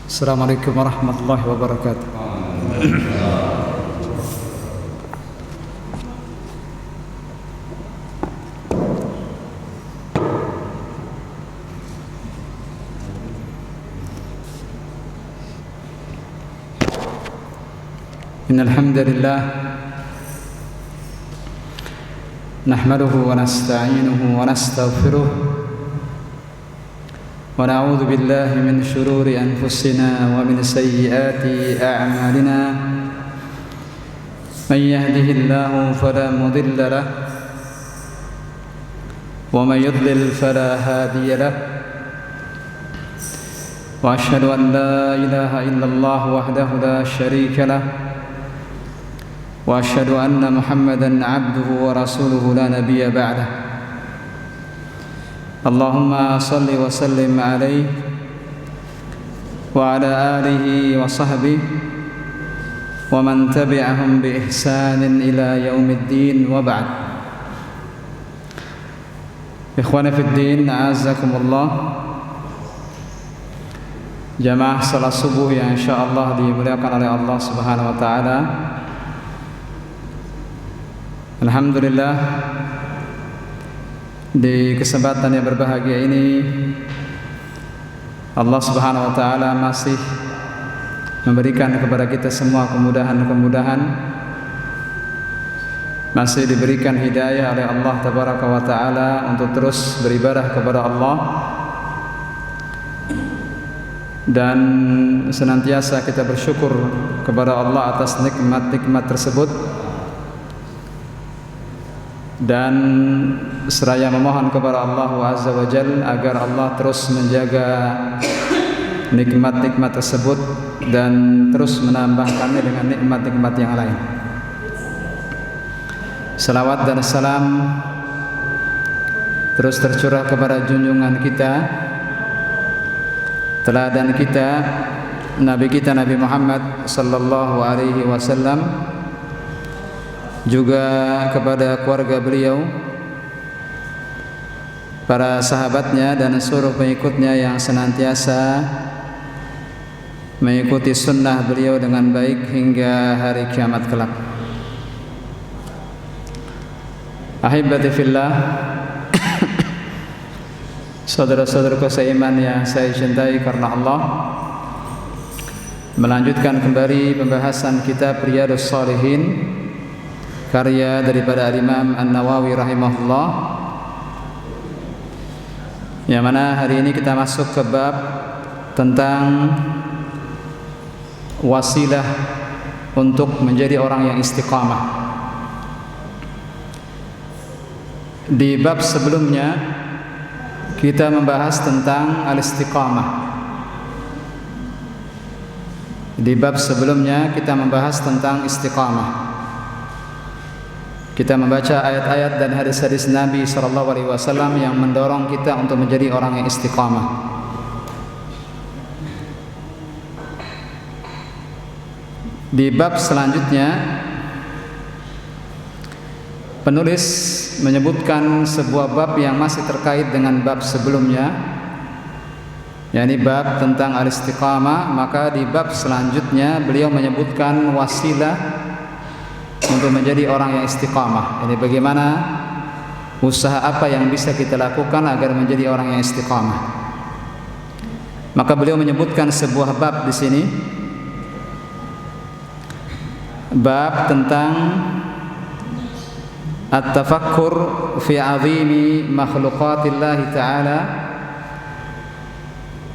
Assalamualaikum warahmatullahi wabarakatuh. Innal hamdalillah nahmaduhu wa nasta'inuhu wa nastaghfiruh ونعوذ بالله من شرور أنفسنا ومن سيئات أعمالنا من يهده الله فلا مضل له ومن يضلل فلا هادي له وأشهد أن لا إله إلا الله وحده لا شريك له وأشهد أن محمدا عبده ورسوله لا نبي بعده اللهم صل وسلم عليه وعلى آله وصحبه ومن تبعهم بإحسان إلى يوم الدين وبعد. Ikhwani fid din, a'azzakumullah. Jamaah salat subuh yang insyaallah dimuliakan oleh Allah Subhanahu wa taala. Alhamdulillah, di kesempatan yang berbahagia ini Allah Subhanahu wa taala masih memberikan kepada kita semua kemudahan-kemudahan, masih diberikan hidayah oleh Allah Tabaraka wa taala untuk terus beribadah kepada Allah, dan senantiasa kita bersyukur kepada Allah atas nikmat-nikmat tersebut, dan seraya memohon kepada Allah Azza wa Jalla agar Allah terus menjaga nikmat-nikmat tersebut dan terus menambahkannya dengan nikmat-nikmat yang lain. Salawat dan salam terus tercurah kepada junjungan kita, teladan kita, Nabi kita Nabi Muhammad sallallahu alaihi wasallam, juga kepada keluarga beliau, para sahabatnya dan seluruh pengikutnya yang senantiasa mengikuti sunnah beliau dengan baik hingga hari kiamat kelak. Ahibati fillah, saudara-saudaraku seiman yang saya cintai karena Allah, melanjutkan kembali pembahasan kitab Riyadhus Shalihin, karya daripada Imam An-Nawawi rahimahullah, yang mana hari ini kita masuk ke bab tentang wasilah untuk menjadi orang yang istiqamah. Di bab sebelumnya kita membahas tentang al-istiqamah. Di bab sebelumnya kita membahas tentang istiqamah. Kita membaca ayat-ayat dan hadis-hadis Nabi SAW yang mendorong kita untuk menjadi orang yang istiqamah. Di bab selanjutnya penulis menyebutkan sebuah bab yang masih terkait dengan bab sebelumnya, yakni bab tentang al-istiqamah. Maka di bab selanjutnya beliau menyebutkan wasilah untuk menjadi orang yang istiqamah. Ini bagaimana, usaha apa yang bisa kita lakukan agar menjadi orang yang istiqamah. Maka beliau menyebutkan sebuah bab di sini, bab tentang at-tafakkur fi 'azimi makhluqatillah ta'ala,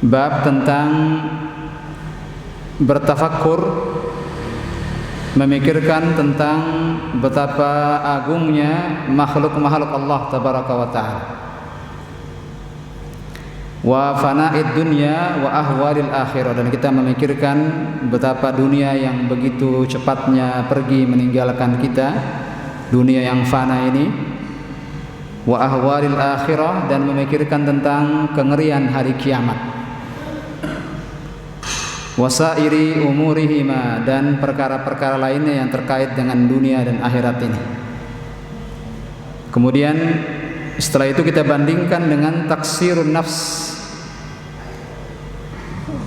bab tentang bertafakkur, memikirkan tentang betapa agungnya makhluk-makhluk Allah Tabaraka wa Ta'ala, wa fana'id dunya wa ahwalil akhirah, dan kita memikirkan betapa dunia yang begitu cepatnya pergi meninggalkan kita, dunia yang fana ini, wa ahwalil akhirah, dan memikirkan tentang kengerian hari kiamat, wasairi umurihima, dan perkara-perkara lainnya yang terkait dengan dunia dan akhirat ini. Kemudian Setelah itu kita bandingkan dengan taksirun nafs.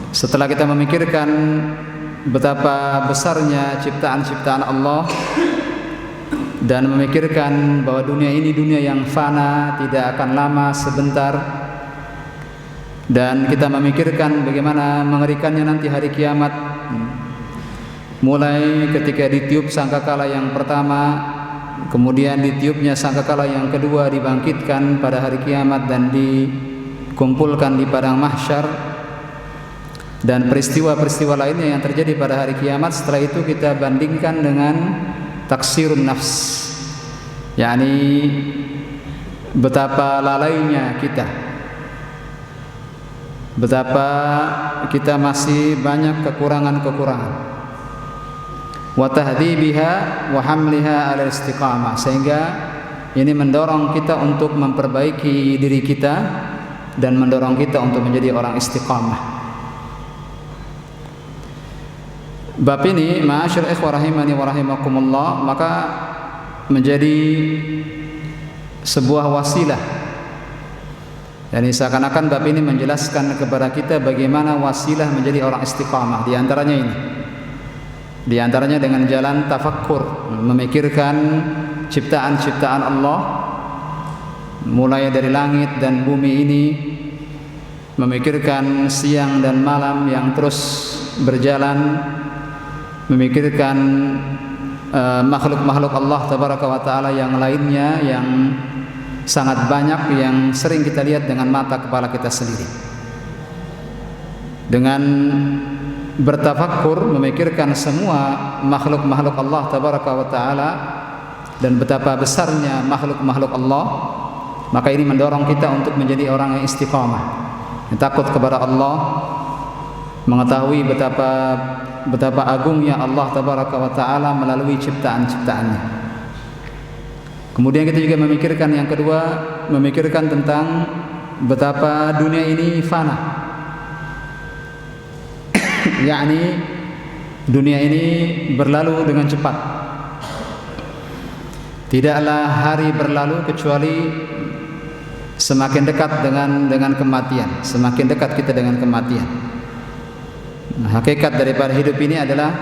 Setelah kita memikirkan betapa besarnya ciptaan-ciptaan Allah dan memikirkan bahwa dunia ini dunia yang fana, tidak akan lama, sebentar, dan kita memikirkan bagaimana mengerikannya nanti hari kiamat, mulai ketika ditiup sangkakala yang pertama, kemudian ditiupnya sangkakala yang kedua, dibangkitkan pada hari kiamat dan dikumpulkan di padang mahsyar, dan peristiwa-peristiwa lainnya yang terjadi pada hari kiamat. Setelah itu kita bandingkan dengan taksirun nafs, yakni betapa lalainya kita, betapa kita masih banyak kekurangan-kekurangan, wa tahdibiha wa hamliha ala istiqamah, sehingga ini mendorong kita untuk memperbaiki diri kita dan mendorong kita untuk menjadi orang istiqamah. Bab ini, ma'asyiral ikhwah rahimani wa rahimakumullah, maka menjadi sebuah wasilah. Yani seakan-akan bab ini menjelaskan kepada kita bagaimana wasilah menjadi orang istiqamah. Di antaranya ini, di antaranya dengan jalan tafakkur, memikirkan ciptaan-ciptaan Allah, mulai dari langit dan bumi ini, memikirkan siang dan malam yang terus berjalan, memikirkan makhluk-makhluk Allah tabaraka wa ta'ala yang lainnya yang sangat banyak, yang sering kita lihat dengan mata kepala kita sendiri. Dengan bertafakkur, memikirkan semua makhluk-makhluk Allah tabaraka wa ta'ala dan betapa besarnya makhluk-makhluk Allah, maka ini mendorong kita untuk menjadi orang yang istiqamah, yang takut kepada Allah, mengetahui betapa agungnya Allah tabaraka wa ta'ala melalui ciptaan-ciptaannya. Kemudian kita juga memikirkan yang kedua, memikirkan tentang betapa dunia ini fana, yakni dunia ini berlalu dengan cepat. Tidaklah hari berlalu kecuali semakin dekat dengan kematian, semakin dekat kita dengan kematian. Hakikat daripada hidup ini adalah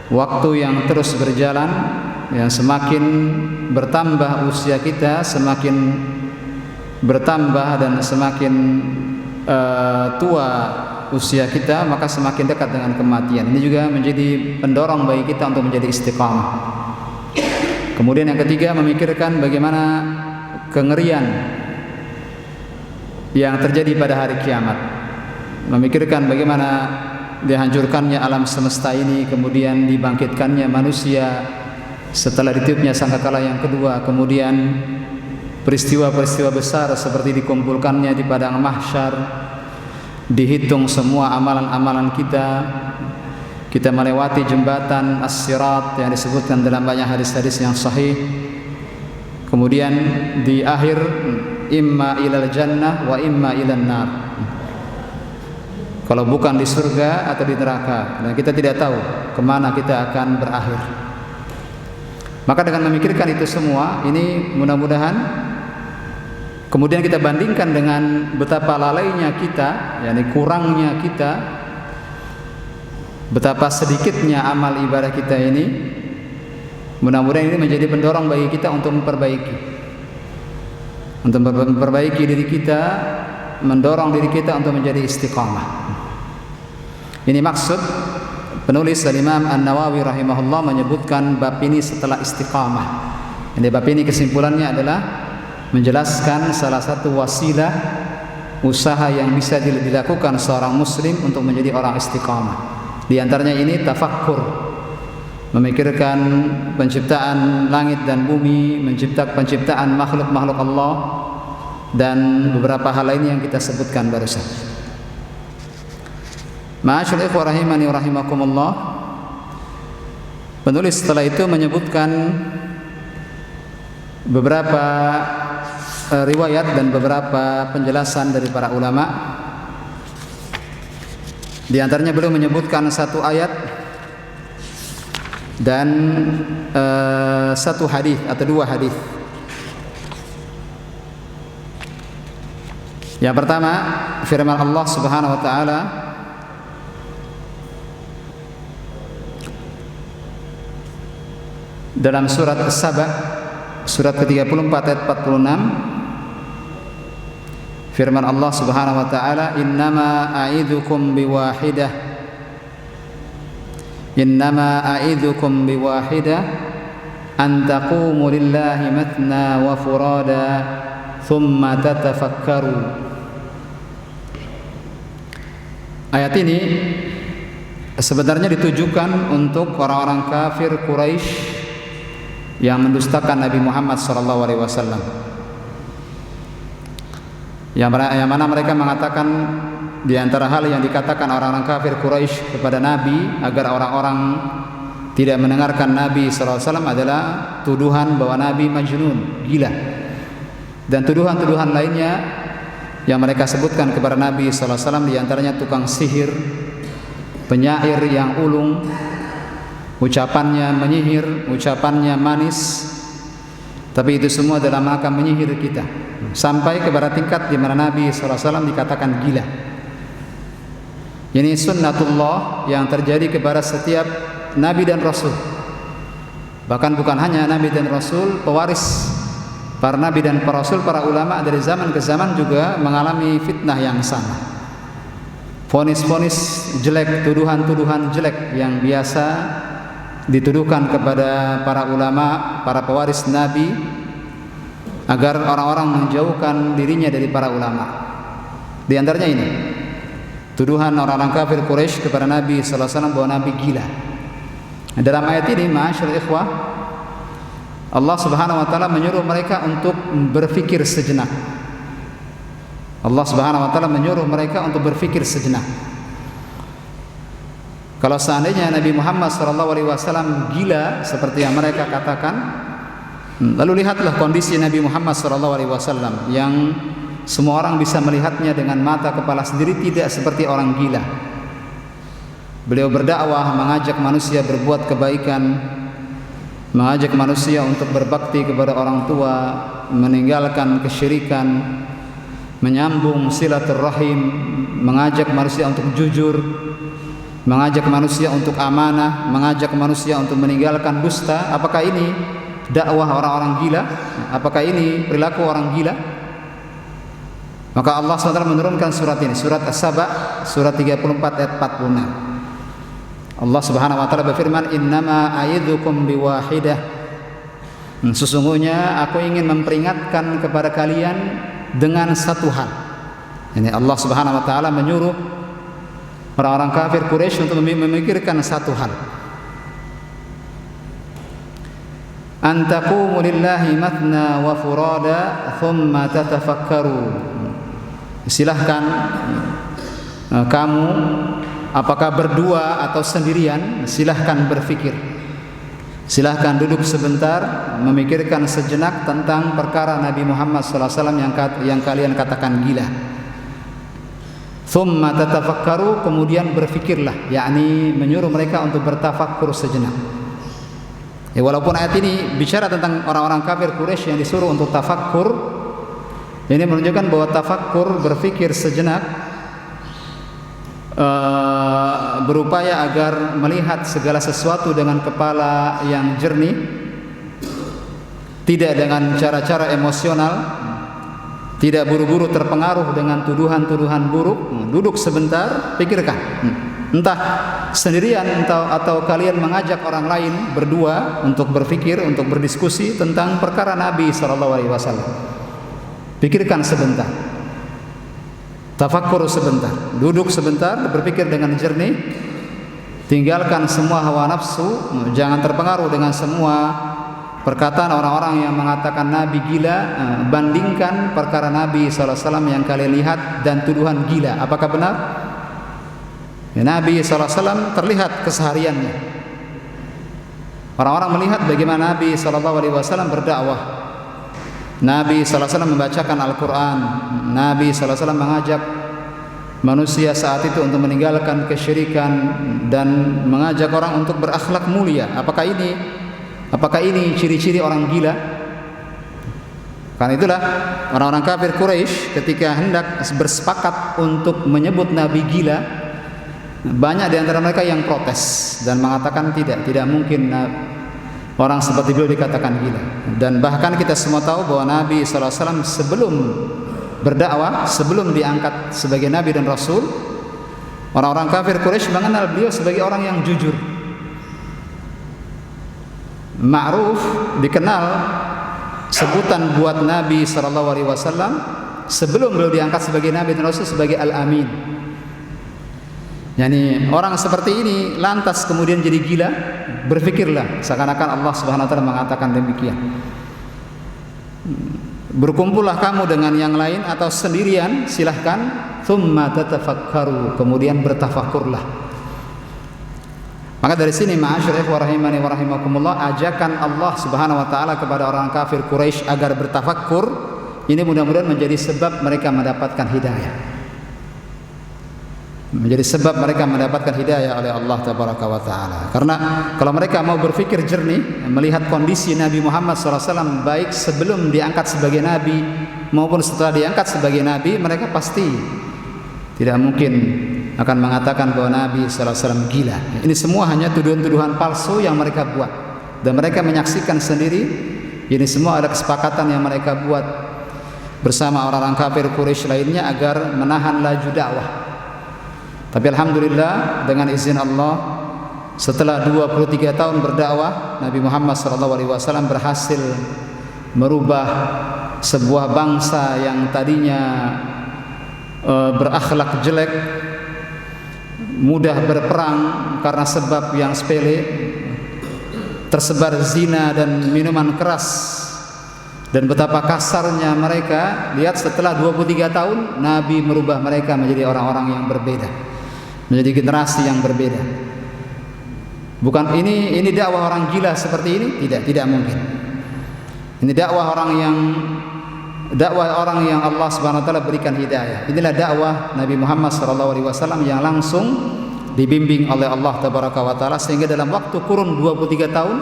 waktu yang terus berjalan, yang semakin bertambah usia kita, semakin bertambah dan semakin tua usia kita, maka semakin dekat dengan kematian. Ini juga menjadi pendorong bagi kita untuk menjadi istiqamah. Kemudian yang ketiga, memikirkan bagaimana kengerian yang terjadi pada hari kiamat, memikirkan bagaimana dihancurkannya alam semesta ini, kemudian dibangkitkannya manusia setelah ditiupnya sangkakala yang kedua, kemudian peristiwa-peristiwa besar seperti dikumpulkannya di padang mahsyar, dihitung semua amalan-amalan kita, kita melewati jembatan as-sirat yang disebutkan dalam banyak hadis-hadis yang sahih, kemudian di akhir imma ilal jannah wa imma ilan nar, kalau bukan di surga atau di neraka, dan kita tidak tahu kemana kita akan berakhir. Maka dengan memikirkan itu semua, ini mudah-mudahan kemudian kita bandingkan dengan betapa lalainya kita, yakni kurangnya kita, betapa sedikitnya amal ibadah kita ini, mudah-mudahan ini menjadi pendorong bagi kita untuk memperbaiki diri kita, mendorong diri kita untuk menjadi istiqamah. Ini maksud penulis Imam An-Nawawi rahimahullah menyebutkan bab ini setelah istiqamah. Ini bab ini kesimpulannya adalah menjelaskan salah satu wasilah usaha yang bisa dilakukan seorang muslim untuk menjadi orang istiqamah. Di antaranya ini tafakkur, memikirkan penciptaan langit dan bumi, penciptaan makhluk-makhluk Allah, dan beberapa hal lain yang kita sebutkan barusan. Ma'asyiral ikhwah rahimani wa rahimakumullah, penulis setelah itu menyebutkan beberapa riwayat dan beberapa penjelasan dari para ulama. Di antaranya beliau menyebutkan satu ayat dan satu hadis atau dua hadis Yang pertama, firman Allah Subhanahu wa taala dalam surat As-Saba, surat ke-34 ayat 46, firman Allah Subhanahu wa taala, innama a'idzukum biwahidah, innama a'idzukum biwahidah an taqumu lillahi matna wa furada thumma tatafakkaru. Ayat ini sebenarnya ditujukan untuk orang-orang kafir Quraisy yang mendustakan Nabi Muhammad SAW. Yang mana mereka mengatakan, di antara hal yang dikatakan orang-orang kafir Quraisy kepada Nabi agar orang-orang tidak mendengarkan Nabi SAW adalah tuduhan bahwa Nabi majnun, gila, dan tuduhan-tuduhan lainnya yang mereka sebutkan kepada Nabi SAW, di antaranya tukang sihir, penyair yang ulung, ucapannya menyihir, ucapannya manis. Tapi itu semua dalam rangka menyihir kita, sampai kepada tingkat di mana Nabi SAW dikatakan gila. Ini sunnatullah yang terjadi kepada setiap Nabi dan Rasul. Bahkan bukan hanya Nabi dan Rasul, pewaris para Nabi dan para Rasul, para ulama dari zaman ke zaman juga mengalami fitnah yang sama. Vonis-vonis jelek, tuduhan-tuduhan jelek yang biasa dituduhkan kepada para ulama, para pewaris Nabi, agar orang-orang menjauhkan dirinya dari para ulama. Di antaranya ini, tuduhan orang-orang kafir Quraisy kepada Nabi sallallahu alaihi wasallam bahwa Nabi gila. Dalam ayat ini, ma'asyiral ikhwah, Allah Subhanahu wa taala menyuruh mereka untuk berfikir sejenak. Allah Subhanahu wa taala menyuruh mereka untuk berfikir sejenak. Kalau seandainya Nabi Muhammad SAW gila seperti yang mereka katakan, lalu lihatlah kondisi Nabi Muhammad SAW yang semua orang bisa melihatnya dengan mata kepala sendiri, tidak seperti orang gila. Beliau berdakwah, mengajak manusia berbuat kebaikan, mengajak manusia untuk berbakti kepada orang tua, meninggalkan kesyirikan, menyambung silaturahim, mengajak manusia untuk jujur, mengajak manusia untuk amanah, mengajak manusia untuk meninggalkan dusta. Apakah ini dakwah orang-orang gila? Apakah ini perilaku orang gila? Maka Allah SWT menurunkan surat ini, surat As-Saba, surat 34 ayat 46. Allah Subhanahu wa taala berfirman, innama a'idzukum biwahidah, sesungguhnya aku ingin memperingatkan kepada kalian dengan satu hal. Ini Allah Subhanahu wa taala menyuruh orang-orang kafir Quraisy untuk memikirkan satu hal. An taqumu lillahi matna wa furada thumma tatafakkaru. Silahkan kamu, apakah berdua atau sendirian, silahkan berfikir. Silahkan duduk sebentar, memikirkan sejenak tentang perkara Nabi Muhammad SAW yang kalian katakan gila. Thumma tatafakkaru, kemudian berfikirlah, yakni menyuruh mereka untuk bertafakkur sejenak. Walaupun ayat ini bicara tentang orang-orang kafir Quraisy yang disuruh untuk tafakkur, ini menunjukkan bahwa tafakkur, berfikir sejenak, berupaya agar melihat segala sesuatu dengan kepala yang jernih, tidak dengan cara-cara emosional, tidak buru-buru terpengaruh dengan tuduhan-tuduhan buruk. Duduk sebentar, pikirkan, entah sendirian atau kalian mengajak orang lain berdua untuk berfikir, untuk berdiskusi tentang perkara Nabi SAW. Pikirkan sebentar, tafakkur sebentar, duduk sebentar, berpikir dengan jernih, tinggalkan semua hawa nafsu, jangan terpengaruh dengan semua perkataan orang-orang yang mengatakan Nabi gila. Bandingkan perkara Nabi SAW yang kalian lihat dan tuduhan gila, apakah benar? Nabi SAW terlihat kesehariannya. Orang-orang melihat bagaimana Nabi SAW berdakwah. Nabi SAW membacakan Al-Quran. Nabi SAW mengajak manusia saat itu untuk meninggalkan kesyirikan dan mengajak orang untuk berakhlak mulia. Apakah ini ciri-ciri orang gila? Karena itulah orang-orang kafir Quraisy ketika hendak bersepakat untuk menyebut Nabi gila, banyak di antara mereka yang protes dan mengatakan tidak mungkin orang seperti beliau dikatakan gila. Dan bahkan kita semua tahu bahwa Nabi SAW sebelum berdakwah, sebelum diangkat sebagai Nabi dan Rasul, orang-orang kafir Quraisy mengenal beliau sebagai orang yang jujur. Ma'ruf, dikenal sebutan buat Nabi SAW sebelum beliau diangkat sebagai Nabi dan Rasul sebagai Al-Amin. Yani orang seperti ini lantas kemudian jadi gila, berfikirlah seakan-akan Allah Subhanahu wa taala mengatakan demikian. Berkumpullah kamu dengan yang lain atau sendirian, silahkan. Tsumma tatafakkaru, kemudian bertafakurlah. Maka dari sini ma'asyiral ikhwah rahimani wa rahimakumullah, ajakan Allah Subhanahu wa taala kepada orang kafir Quraisy agar bertafakkur ini mudah-mudahan menjadi sebab mereka mendapatkan hidayah. Menjadi sebab mereka mendapatkan hidayah oleh Allah tabaraka wa taala. Karena kalau mereka mau berpikir jernih, melihat kondisi Nabi Muhammad SAW baik sebelum diangkat sebagai nabi maupun setelah diangkat sebagai nabi, mereka pasti tidak mungkin akan mengatakan bahwa Nabi SAW gila. Ini semua hanya tuduhan-tuduhan palsu yang mereka buat, dan mereka menyaksikan sendiri ini semua ada kesepakatan yang mereka buat bersama orang-orang kafir Quraisy lainnya agar menahan laju dakwah. Tapi alhamdulillah dengan izin Allah, setelah 23 tahun berdakwah, Nabi Muhammad SAW berhasil merubah sebuah bangsa yang tadinya berakhlak jelek, mudah berperang karena sebab yang sepele, tersebar zina dan minuman keras, dan betapa kasarnya mereka. Lihat setelah 23 tahun Nabi merubah mereka menjadi orang-orang yang berbeda, menjadi generasi yang berbeda. Bukan ini dakwah orang gila seperti ini, tidak mungkin. Ini dakwah orang yang Allah Subhanahu wa taala berikan hidayah. Inilah dakwah Nabi Muhammad SAW yang langsung dibimbing oleh Allah tabaraka wa taala, sehingga dalam waktu kurun 23 tahun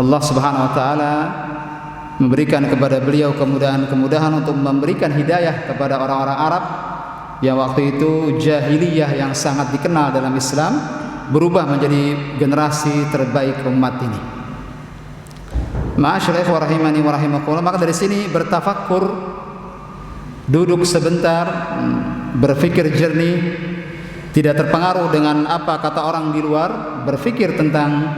Allah Subhanahu wa taala memberikan kepada beliau kemudahan-kemudahan untuk memberikan hidayah kepada orang-orang Arab yang waktu itu jahiliyah yang sangat dikenal dalam Islam, berubah menjadi generasi terbaik umat ini. Ma'asyiral ikhwah rahimani wa rahimakumullah, maka dari sini bertafakkur, duduk sebentar, berfikir jernih, tidak terpengaruh dengan apa kata orang di luar, berfikir tentang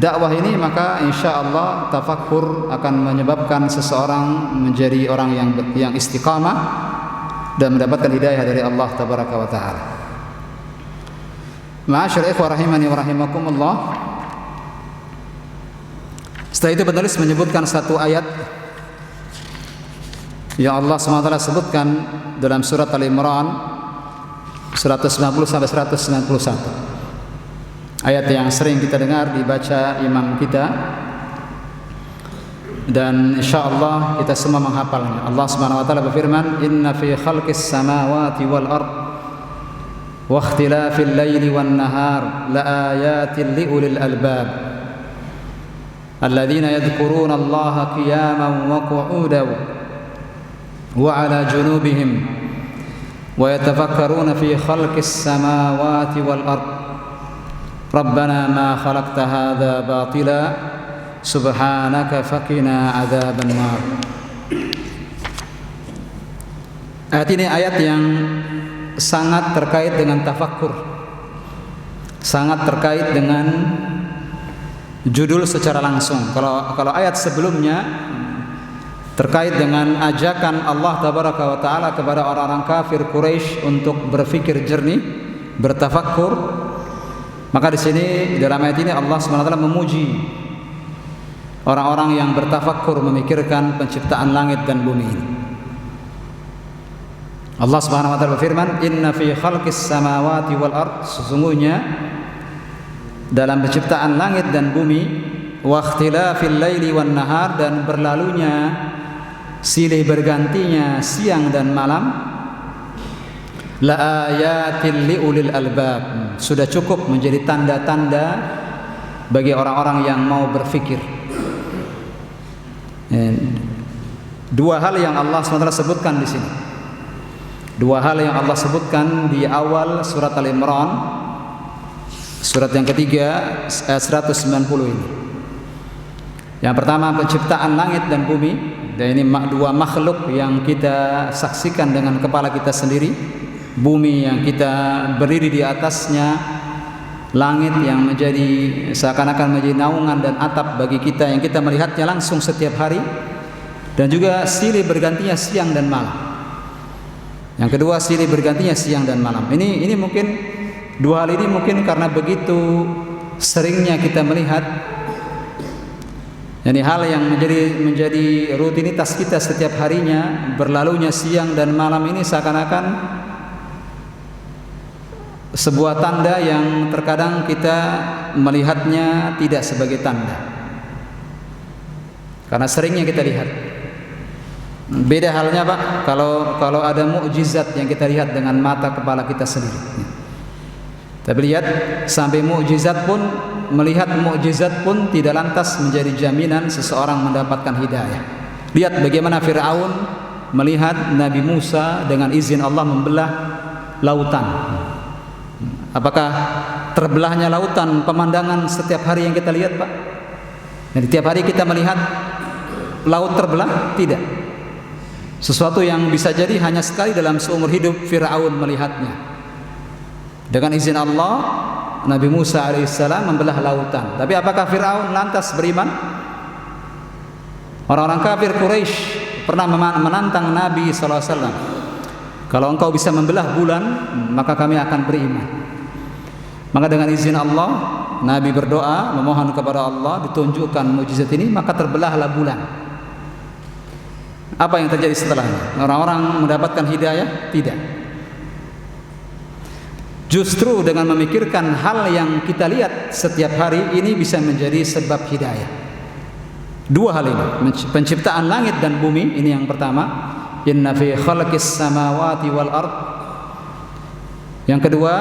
dakwah ini, maka insya Allah tafakkur akan menyebabkan seseorang menjadi orang yang istiqamah dan mendapatkan hidayah dari Allah tabaraka wa taala. Ma'asyiral ikhwah rahimani wa rahimakumullah, setelah itu penulis menyebutkan satu ayat yang Allah SWT sebutkan dalam surat Al-Imran 190 sampai 191. Ayat yang sering kita dengar dibaca imam kita, dan insyaallah kita semua menghafalnya. Allah Subhanahu wa taala berfirman, "Inna fi khalqis samawati wal ard wa ikhtilafil laili wan nahar la ayatin li ulil albab alladzina yadhkuruna Allaha qiyaman wa qu'udan wa 'ala junubihim wa yatafakkaruna fi khalqis samawati wal ard rabbana ma khalaqta hadza batila subhanaka faqina 'adzaban nar." Ayat ini ayat yang sangat terkait dengan tafakkur, sangat terkait dengan judul secara langsung. Kalau ayat sebelumnya terkait dengan ajakan Allah tabaraka wa taala kepada orang-orang kafir Quraisy untuk berfikir jernih, bertafakkur, maka di sini dalam ayat ini Allah Subhanahu wa taala memuji orang-orang yang bertafakkur, memikirkan penciptaan langit dan bumi ini. Allah Subhanahu wa taala berfirman, "Inna fi khalqis samawati wal ard", sesungguhnya dalam penciptaan langit dan bumi, wa ikhtilafil laili wan nahar, dan berlalunya silih bergantinya siang dan malam, la ayatil liulil albab, sudah cukup menjadi tanda-tanda bagi orang-orang yang mau berfikir. Dua hal yang Allah SWT sebutkan di sini. Dua hal yang Allah sebutkan di awal surat Al-Imran, surat yang ketiga ayat 190 ini. Yang pertama penciptaan langit dan bumi, dan ini dua makhluk yang kita saksikan dengan kepala kita sendiri. Bumi yang kita berdiri di atasnya, langit yang menjadi seakan-akan menjadi naungan dan atap bagi kita yang kita melihatnya langsung setiap hari, dan juga silih bergantinya siang dan malam. Yang kedua, silih bergantinya siang dan malam. Ini mungkin dua hal ini mungkin karena begitu seringnya kita melihat, yani hal yang menjadi rutinitas kita setiap harinya, berlalunya siang dan malam ini seakan-akan sebuah tanda yang terkadang kita melihatnya tidak sebagai tanda, karena seringnya kita lihat. Beda halnya Pak kalau ada mukjizat yang kita lihat dengan mata kepala kita sendiri. Tapi lihat, sampai mukjizat pun, melihat mukjizat pun tidak lantas menjadi jaminan seseorang mendapatkan hidayah. Lihat bagaimana Fir'aun melihat Nabi Musa dengan izin Allah membelah lautan. Apakah terbelahnya lautan pemandangan setiap hari yang kita lihat Pak? Jadi tiap hari kita melihat laut terbelah? Tidak. Sesuatu yang bisa jadi hanya sekali dalam seumur hidup Fir'aun melihatnya. Dengan izin Allah, Nabi Musa alaihissalam membelah lautan. Tapi apakah Fir'aun lantas beriman? Orang-orang kafir Quraisy pernah menantang Nabi SAW. Kalau engkau bisa membelah bulan, maka kami akan beriman. Maka dengan izin Allah, Nabi berdoa memohon kepada Allah ditunjukkan mukjizat ini, maka terbelahlah bulan. Apa yang terjadi setelahnya? Orang-orang mendapatkan hidayah? Tidak. Justru dengan memikirkan hal yang kita lihat setiap hari ini bisa menjadi sebab hidayah. Dua hal ini, penciptaan langit dan bumi, ini yang pertama. Inna fi khalqis samawati wal ard. Yang kedua,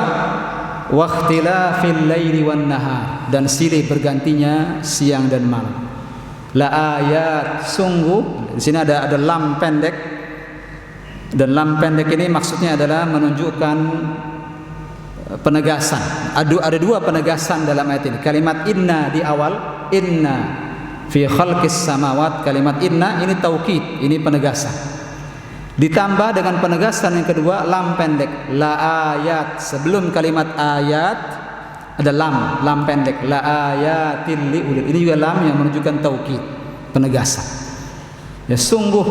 wa ikhtilafil laili wan nahar, dan silih bergantinya siang dan malam. La ayat, sungguh, di sini ada lam pendek, dan lam pendek ini maksudnya adalah menunjukkan penegasan. Ada dua penegasan dalam ayat ini. Kalimat inna di awal, inna fi khalqis samawat, kalimat inna ini taukid, ini penegasan. Ditambah dengan penegasan yang kedua, lam pendek, la ayat. Sebelum kalimat ayat ada lam pendek, la ayatil liulil. Ini juga lam yang menunjukkan taukid, penegasan. Ya, sungguh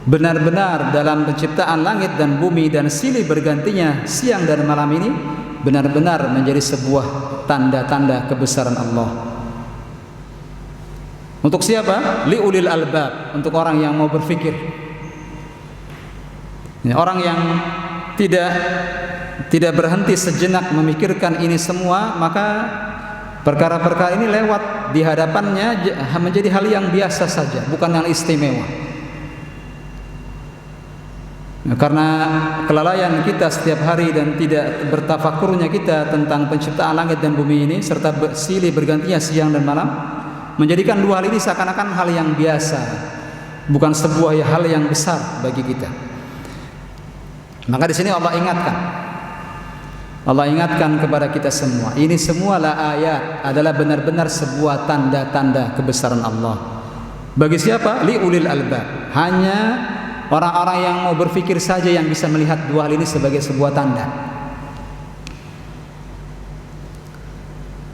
benar-benar dalam penciptaan langit dan bumi dan silih bergantinya siang dan malam ini benar-benar menjadi sebuah tanda-tanda kebesaran Allah. Untuk siapa? Liulil albab, untuk orang yang mau berfikir. Ini orang yang tidak berhenti sejenak memikirkan ini semua, maka perkara-perkara ini lewat di hadapannya menjadi hal yang biasa saja, bukan yang istimewa. Karena kelalaian kita setiap hari dan tidak bertafakurnya kita tentang penciptaan langit dan bumi ini serta silih bergantinya siang dan malam menjadikan dua hal ini seakan-akan hal yang biasa, bukan sebuah hal yang besar bagi kita. Maka di sini Allah ingatkan kepada kita semua, ini semua la ayat, adalah benar-benar sebuah tanda-tanda kebesaran Allah. Bagi siapa? Liulil albab. Hanya orang-orang yang mau berfikir saja yang bisa melihat dua hal ini sebagai sebuah tanda.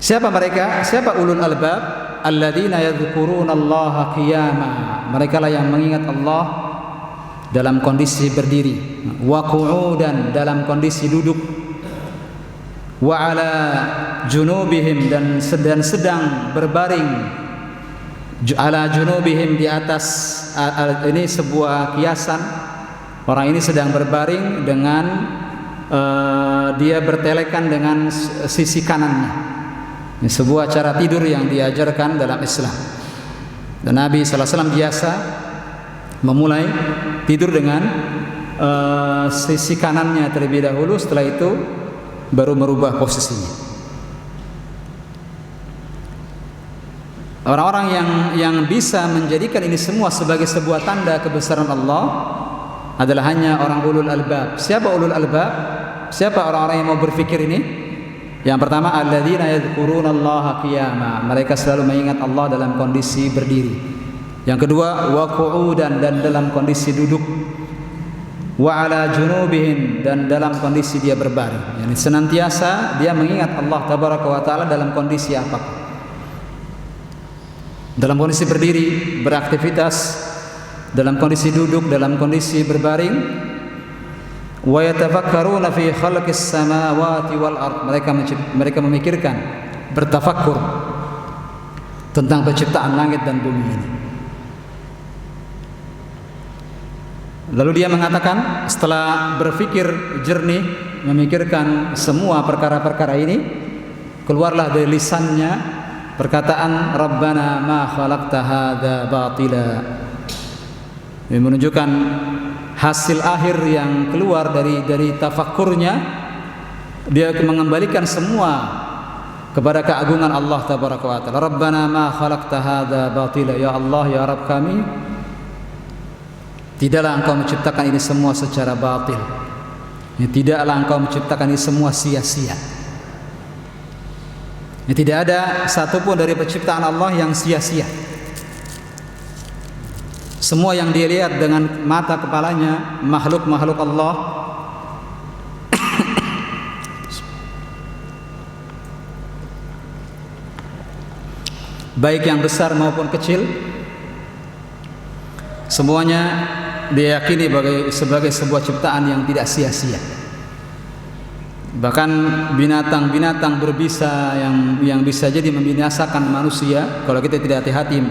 Siapa mereka? Siapa ulul albab? Alladzina yadhkurunallaha qiyama. Mereka lah yang mengingat Allah dalam kondisi berdiri, wa qu'udan, dalam kondisi duduk, wa ala junubihim, dan sedang berbaring, ala junubihim, di atas, ini sebuah kiasan. Orang ini sedang berbaring dengan dia bertelekan dengan sisi kanannya. Ini sebuah cara tidur yang diajarkan dalam Islam. Dan Nabi SAW biasa memulai tidur dengan sisi kanannya terlebih dahulu, setelah itu baru merubah posisinya. Orang-orang yang bisa menjadikan ini semua sebagai sebuah tanda kebesaran Allah adalah hanya orang ulul albab. Siapa ulul albab? Siapa orang-orang yang mau berfikir ini? Yang pertama, alladzina yadhkurunallaha qiyama. Mereka selalu mengingat Allah dalam kondisi berdiri. Yang kedua, wa qu'udan, dan dalam kondisi duduk. Wa ala junubihim, dan dalam kondisi dia berbaring. Yani senantiasa dia mengingat Allah tabaraka wa taala dalam kondisi apapun. Dalam kondisi berdiri, beraktivitas, dalam kondisi duduk, dalam kondisi berbaring. Wa yatafakkaruna fi khalqis samawati wal ard. Mereka memikirkan, bertafakkur tentang penciptaan langit dan bumi ini. Lalu dia mengatakan, setelah berpikir jernih, memikirkan semua perkara-perkara ini, keluarlah dari lisannya perkataan Rabbana ma khalaqta hadza batila. Ini menunjukkan hasil akhir yang keluar dari tafakkurnya. Dia mengembalikan semua kepada keagungan Allah tabaraka wa taala. Rabbana ma khalaqta hadza batila. Ya Allah, ya Rabb kami, tidaklah Engkau menciptakan ini semua secara batil. Tidaklah Engkau menciptakan ini semua sia-sia. Tidak ada satupun dari penciptaan Allah yang sia-sia. Semua yang dia lihat dengan mata kepalanya, makhluk-makhluk Allah, baik yang besar maupun kecil, semuanya diyakini sebagai sebuah ciptaan yang tidak sia-sia. Bahkan binatang-binatang berbisa yang bisa jadi membinasakan manusia, kalau kita tidak hati-hati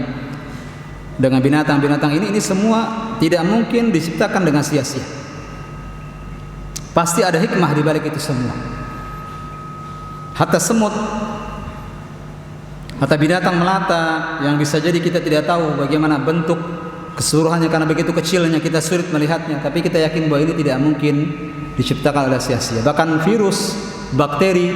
dengan binatang-binatang ini semua tidak mungkin diciptakan dengan sia-sia. Pasti ada hikmah di balik itu semua. Hatta semut, hatta binatang melata yang bisa jadi kita tidak tahu bagaimana bentuk keseluruhannya karena begitu kecilnya kita sulit melihatnya, tapi kita yakin bahwa ini tidak mungkin diciptakan oleh sia-sia. Bahkan virus, bakteri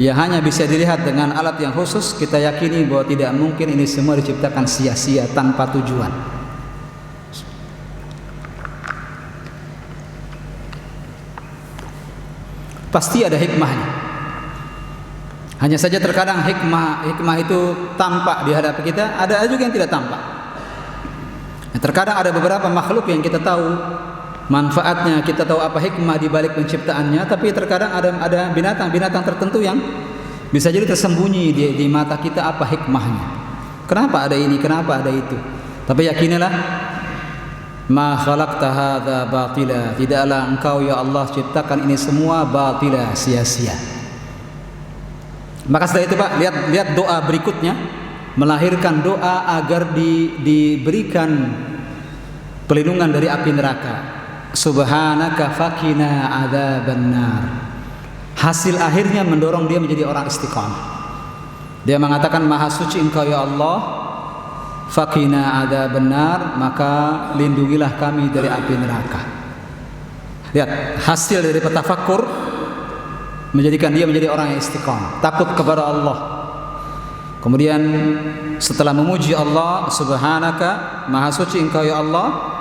yang hanya bisa dilihat dengan alat yang khusus, kita yakini bahwa tidak mungkin ini semua diciptakan sia-sia tanpa tujuan. Pasti ada hikmahnya. Hanya saja terkadang hikmah itu tampak di hadapan kita, ada juga yang tidak tampak. Terkadang ada beberapa makhluk yang kita tahu manfaatnya, kita tahu apa hikmah di balik penciptaannya, tapi terkadang ada binatang-binatang tertentu yang bisa jadi tersembunyi di mata kita apa hikmahnya. Kenapa ada ini, kenapa ada itu? Tapi yakinilah, ma khalaqta hadza batila. Tidaklah Engkau ya Allah ciptakan ini semua batila, sia-sia. Maka setelah itu Pak, lihat doa berikutnya, melahirkan doa agar diberikan pelindungan dari api neraka. Subhanaka fakina adzabannar. Hasil akhirnya mendorong dia menjadi orang istiqamah. Dia mengatakan, maha suci Engkau ya Allah, fakina adzabannar, maka lindungilah kami dari api neraka. Lihat hasil dari petafakkur menjadikan dia menjadi orang yang istiqamah, takut kepada Allah. Kemudian setelah memuji Allah, subhanaka, maha suci Engkau ya Allah,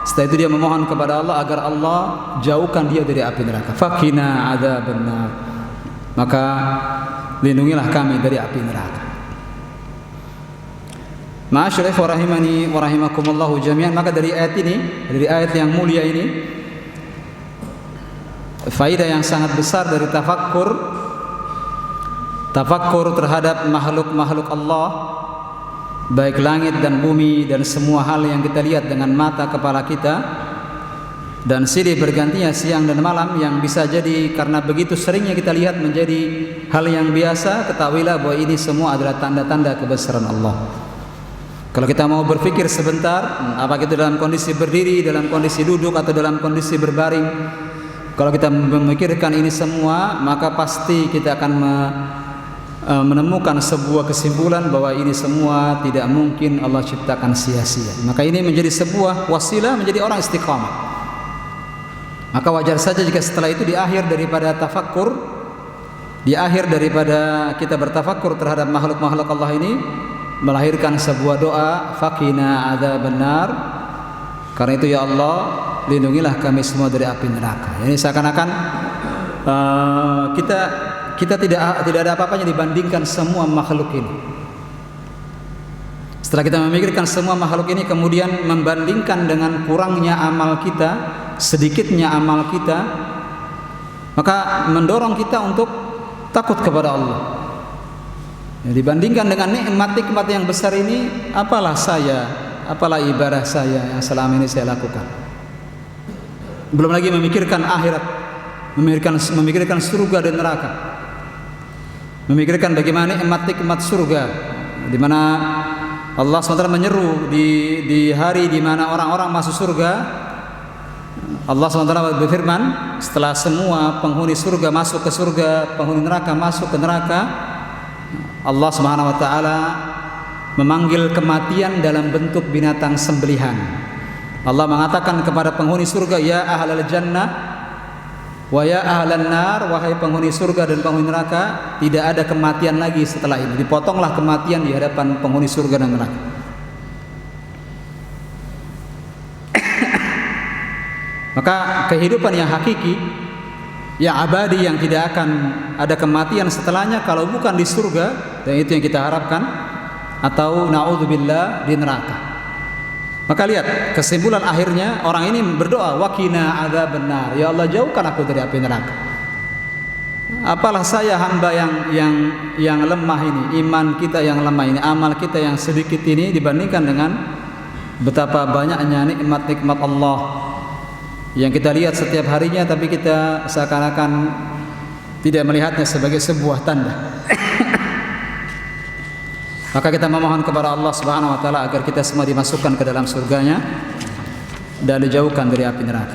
setelah itu dia memohon kepada Allah agar Allah jauhkan dia dari api neraka. Fakina adzabannar, maka lindungilah kami dari api neraka. Ma'asyiral ikhwah rahimani wa rahimakumullahu jami'an. Maka dari ayat ini, dari ayat yang mulia ini, faedah yang sangat besar dari tafakkur terhadap makhluk-makhluk Allah, baik langit dan bumi dan semua hal yang kita lihat dengan mata kepala kita, dan silih bergantinya siang dan malam yang bisa jadi karena begitu seringnya kita lihat menjadi hal yang biasa. Ketahuilah bahwa ini semua adalah tanda-tanda kebesaran Allah. Kalau kita mau berpikir sebentar, apa itu dalam kondisi berdiri, dalam kondisi duduk, atau dalam kondisi berbaring, kalau kita memikirkan ini semua, maka pasti kita akan menemukan sebuah kesimpulan bahwa ini semua tidak mungkin Allah ciptakan sia-sia. Maka ini menjadi sebuah wasilah menjadi orang istiqamah. Maka wajar saja jika setelah itu di akhir daripada tafakkur, di akhir daripada kita bertafakkur terhadap makhluk-makhluk Allah ini, melahirkan sebuah doa, faqina adzabannar. Karena itu ya Allah, lindungilah kami semua dari api neraka. Ini seakan-akan kita tidak ada apa-apanya dibandingkan semua makhluk ini. Setelah kita memikirkan semua makhluk ini, kemudian membandingkan dengan kurangnya amal kita, sedikitnya amal kita, maka mendorong kita untuk takut kepada Allah. Ya, dibandingkan dengan nikmat-nikmat yang besar ini, apalah ibadah saya yang selama ini saya lakukan. Belum lagi memikirkan akhirat, memikirkan surga dan neraka, memikirkan bagaimana nikmat-nikmat surga, di mana Allah SWT menyeru di hari di mana orang-orang masuk surga. Allah SWT berfirman, setelah semua penghuni surga masuk ke surga, penghuni neraka masuk ke neraka, Allah Subhanahu wa taala memanggil kematian dalam bentuk binatang sembelihan. Allah mengatakan kepada penghuni surga, ya ahlal jannah wa ya ahlan nar, wahai penghuni surga dan penghuni neraka, tidak ada kematian lagi setelah ini. Dipotonglah kematian di hadapan penghuni surga dan neraka. Maka kehidupan yang hakiki, yang abadi, yang tidak akan ada kematian setelahnya kalau bukan di surga, dan itu yang kita harapkan, atau na'udzubillah di neraka. Maka lihat kesimpulan akhirnya, orang ini berdoa, waqina adzabannar, ya Allah jauhkan aku dari api neraka. Apalah saya hamba yang lemah ini, iman kita yang lemah ini, amal kita yang sedikit ini dibandingkan dengan betapa banyaknya nikmat-nikmat Allah yang kita lihat setiap harinya, tapi kita seakan-akan tidak melihatnya sebagai sebuah tanda. Maka kita memohon kepada Allah Subhanahu wa taala agar kita semua dimasukkan ke dalam surganya dan dijauhkan dari api neraka.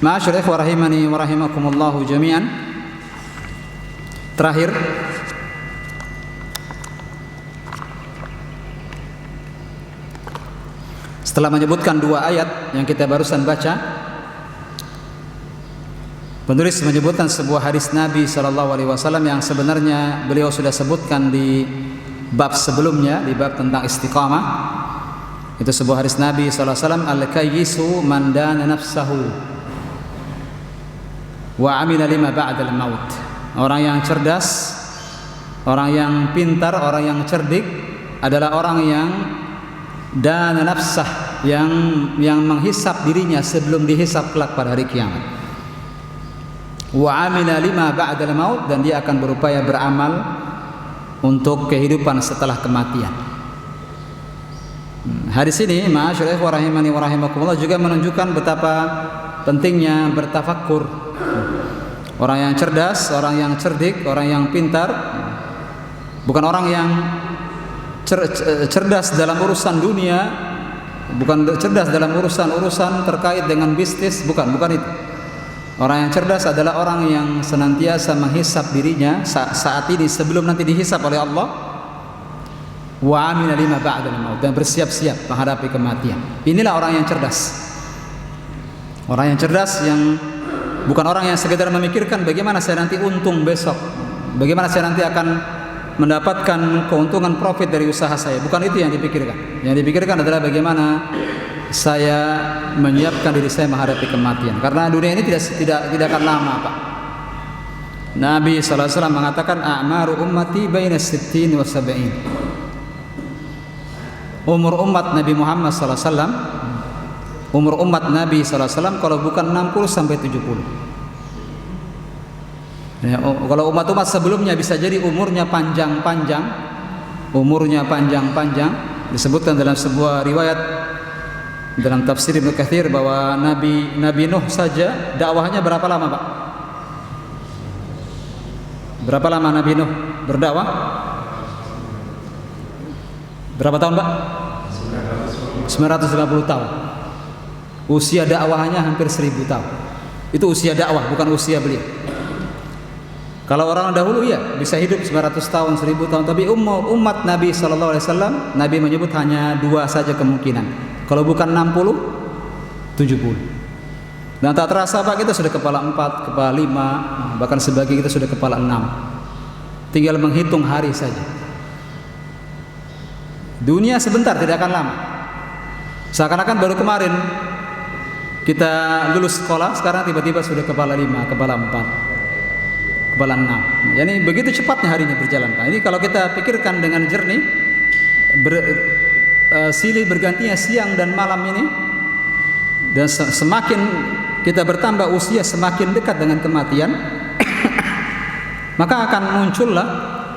Ma'asyiral ikhwah rahimani wa rahimakumullah jami'an. Terakhir, setelah menyebutkan dua ayat yang kita barusan baca, penulis menyebutkan sebuah hadis Nabi SAW yang sebenarnya beliau sudah sebutkan di bab sebelumnya, di bab tentang istiqamah. Itu sebuah hadis Nabi SAW, al-kayyisu man dana nafsahu wa amila lima ba'dal maut. Orang yang cerdas, orang yang pintar, orang yang cerdik adalah orang yang dana nafsah, yang menghisap dirinya sebelum dihisap kelak pada hari kiamat. Wa amila lima ba'dal maut, dan dia akan berupaya beramal untuk kehidupan setelah kematian. Hadis ini, ma'asyiral ikhwah rahimani wa rahimakumullah, juga menunjukkan betapa pentingnya bertafakkur. Orang yang cerdas, orang yang cerdik, orang yang pintar, bukan orang yang cerdas dalam urusan dunia, bukan cerdas dalam urusan terkait dengan bisnis, bukan itu. Orang yang cerdas adalah orang yang senantiasa menghisap dirinya saat ini sebelum nanti dihisap oleh Allah. Wa amila lima ba'dal maut, dan bersiap-siap menghadapi kematian. Inilah orang yang cerdas. Orang yang cerdas yang bukan orang yang sekedar memikirkan bagaimana saya nanti untung besok, bagaimana saya nanti akan mendapatkan keuntungan profit dari usaha saya. Bukan itu yang dipikirkan. Yang dipikirkan adalah bagaimana saya menyiapkan diri saya menghadapi kematian. Karena dunia ini tidak akan lama, Pak. Nabi sallallahu alaihi wasallam mengatakan, a'maru ummati baina 60 wa 70. Umur umat Nabi Muhammad sallallahu alaihi wasallam, umur umat Nabi sallallahu alaihi wasallam kalau bukan 60 sampai 70. Ya, kalau umat-umat sebelumnya bisa jadi umurnya panjang-panjang, disebutkan dalam sebuah riwayat dalam tafsir Ibnu Katsir bahwa Nabi Nuh saja dakwahnya berapa lama, Pak? Berapa lama Nabi Nuh berdakwah? Berapa tahun, Pak? 950 tahun. Usia dakwahnya hampir 1000 tahun. Itu usia dakwah, bukan usia beliau. Kalau orang dahulu ya bisa hidup 900 tahun, 1000 tahun, tapi umat Nabi sallallahu alaihi wasallam, Nabi menyebut hanya dua saja kemungkinan. Kalau bukan 60, 70. Dan tak terasa, Pak, kita sudah kepala 4, kepala 5, bahkan sebagian kita sudah kepala 6. Tinggal menghitung hari saja. Dunia sebentar, tidak akan lama. Seakan-akan baru kemarin kita lulus sekolah, sekarang tiba-tiba sudah kepala 5, kepala 4, kepala 6. Jadi begitu cepatnya hari ini berjalan. Nah, ini kalau kita pikirkan dengan jernih, silih bergantinya siang dan malam ini, dan semakin kita bertambah usia, semakin dekat dengan kematian, maka akan muncullah